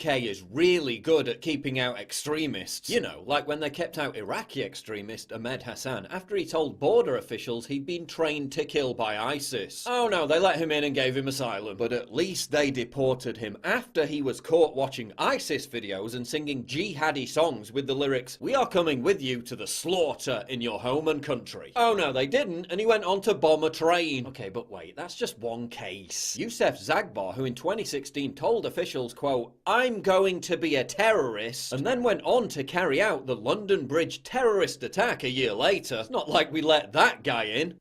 UK is really good at keeping out extremists. You know, like when they kept out Iraqi extremist Ahmed Hassan after he told border officials he'd been trained to kill by ISIS. Oh no, they let him in and gave him asylum. But at least they deported him after he was caught watching ISIS videos and singing jihadi songs with the lyrics, "We are coming with you to the slaughter in your home and country." Oh no, they didn't, and he went on to bomb a train. Okay, but wait, that's just one case. Youssef Zagbar, who in 2016 told officials, quote, "I'm going to be a terrorist," and then went on to carry out the London Bridge terrorist attack a year later. It's not like we let that guy in.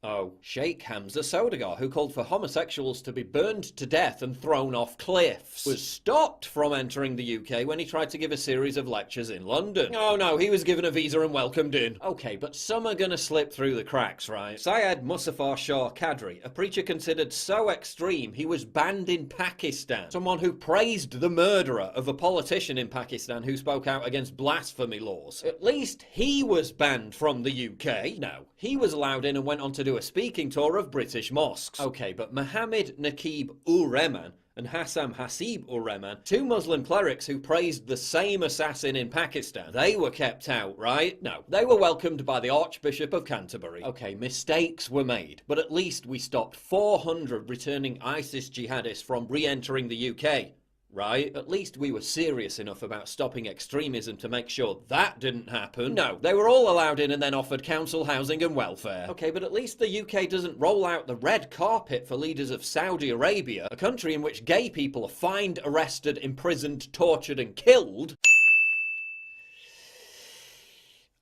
Oh, Sheikh Hamza Sodagar, who called for homosexuals to be burned to death and thrown off cliffs, was stopped from entering the UK when he tried to give a series of lectures in London. Oh no, he was given a visa and welcomed in. Okay, but some are gonna slip through the cracks, right? Syed Muzaffar Shah Qadri, a preacher considered so extreme he was banned in Pakistan. Someone who praised the murderer of a politician in Pakistan who spoke out against blasphemy laws. At least he was banned from the UK. No, he was allowed in and went on to do a speaking tour of British mosques. Okay, but Mohammed Naqib-ur-Rehman and Hassam Hasib-ur-Rehman, two Muslim clerics who praised the same assassin in Pakistan, they were kept out, right? No, they were welcomed by the Archbishop of Canterbury. Okay, mistakes were made, but at least we stopped 400 returning ISIS jihadists from re-entering the UK. Right? At least we were serious enough about stopping extremism to make sure that didn't happen. No, they were all allowed in and then offered council housing and welfare. Okay, but at least the UK doesn't roll out the red carpet for leaders of Saudi Arabia, a country in which gay people are fined, arrested, imprisoned, tortured and killed.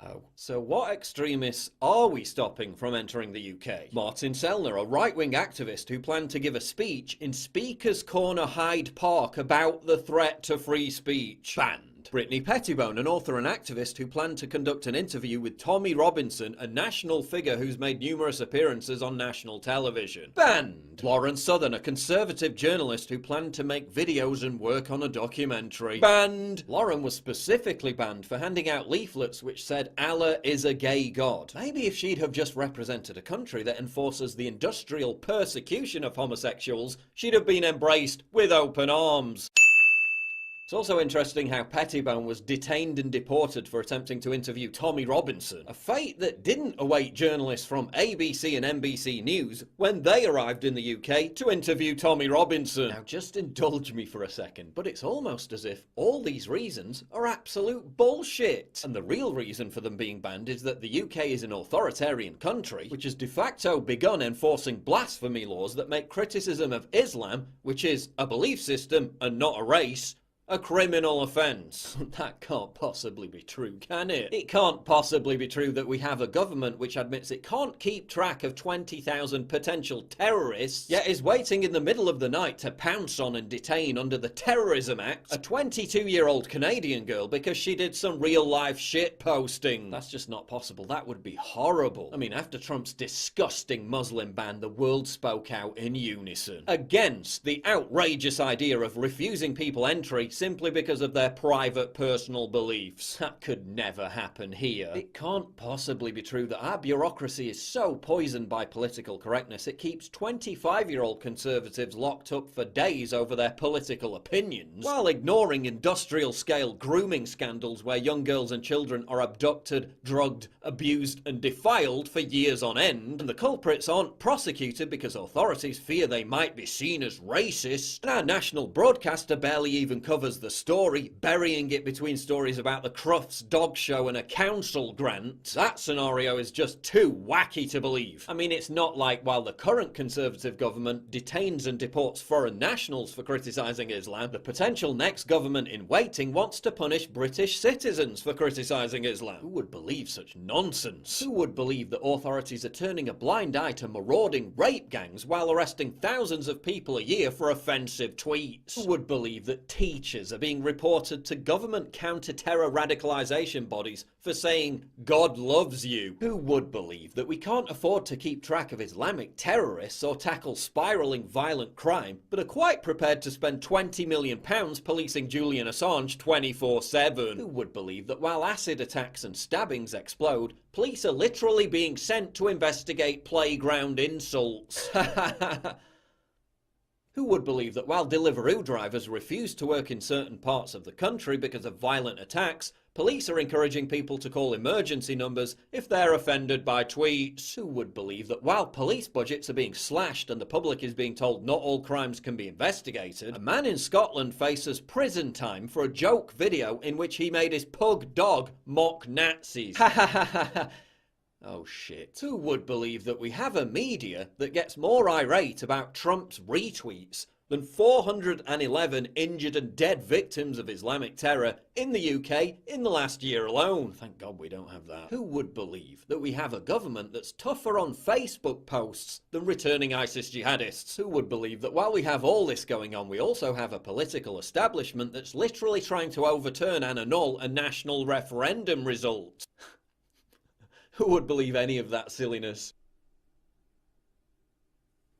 Oh. So what extremists are we stopping from entering the UK? Martin Sellner, a right-wing activist who planned to give a speech in Speaker's Corner Hyde Park about the threat to free speech. Banned. Brittany Pettibone, an author and activist who planned to conduct an interview with Tommy Robinson, a national figure who's made numerous appearances on national television. Banned. Lauren Southern, a conservative journalist who planned to make videos and work on a documentary. Banned. Lauren was specifically banned for handing out leaflets which said Allah is a gay god. Maybe if she'd have just represented a country that enforces the industrial persecution of homosexuals, she'd have been embraced with open arms. It's also interesting how Pettibone was detained and deported for attempting to interview Tommy Robinson, a fate that didn't await journalists from ABC and NBC News when they arrived in the UK to interview Tommy Robinson. Now just indulge me for a second, but it's almost as if all these reasons are absolute bullshit. And the real reason for them being banned is that the UK is an authoritarian country, which has de facto begun enforcing blasphemy laws that make criticism of Islam, which is a belief system and not a race, a criminal offence. That can't possibly be true, can it? It can't possibly be true that we have a government which admits it can't keep track of 20,000 potential terrorists, yet is waiting in the middle of the night to pounce on and detain under the Terrorism Act a 22-year-old Canadian girl because she did some real-life shit posting. That's just not possible. That would be horrible. I mean, after Trump's disgusting Muslim ban, the world spoke out in unison against the outrageous idea of refusing people entry simply because of their private personal beliefs. That could never happen here. It can't possibly be true that our bureaucracy is so poisoned by political correctness it keeps 25-year-old conservatives locked up for days over their political opinions, while ignoring industrial-scale grooming scandals where young girls and children are abducted, drugged, abused and defiled for years on end, and the culprits aren't prosecuted because authorities fear they might be seen as racist, and our national broadcaster barely even covers the story, burying it between stories about the Crufts dog show and a council grant. That scenario is just too wacky to believe. I mean, it's not like while the current Conservative government detains and deports foreign nationals for criticising Islam, the potential next government in waiting wants to punish British citizens for criticising Islam. Who would believe such nonsense? Who would believe that authorities are turning a blind eye to marauding rape gangs while arresting thousands of people a year for offensive tweets? Who would believe that teachers are being reported to government counter-terror radicalisation bodies for saying God loves you? Who would believe that we can't afford to keep track of Islamic terrorists or tackle spiralling violent crime, but are quite prepared to spend £20 million policing Julian Assange 24/7? Who would believe that while acid attacks and stabbings explode, police are literally being sent to investigate playground insults? Who would believe that while Deliveroo drivers refuse to work in certain parts of the country because of violent attacks, police are encouraging people to call emergency numbers if they're offended by tweets? Who would believe that while police budgets are being slashed and the public is being told not all crimes can be investigated, a man in Scotland faces prison time for a joke video in which he made his pug dog mock Nazis? Ha ha ha ha ha. Oh shit. Who would believe that we have a media that gets more irate about Trump's retweets than 411 injured and dead victims of Islamic terror in the UK in the last year alone? Thank God we don't have that. Who would believe that we have a government that's tougher on Facebook posts than returning ISIS jihadists? Who would believe that while we have all this going on, we also have a political establishment that's literally trying to overturn and annul a national referendum result? Who would believe any of that silliness?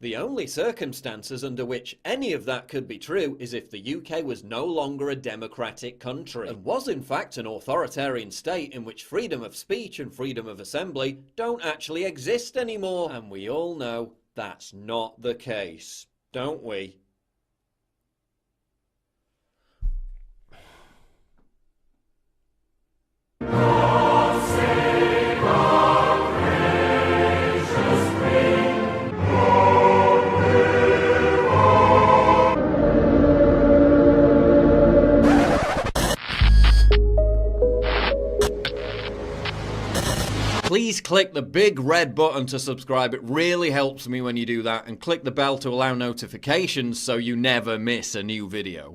The only circumstances under which any of that could be true is if the UK was no longer a democratic country and was in fact an authoritarian state in which freedom of speech and freedom of assembly don't actually exist anymore. And we all know that's not the case, don't we? Please click the big red button to subscribe. It really helps me when you do that, and click the bell to allow notifications so you never miss a new video.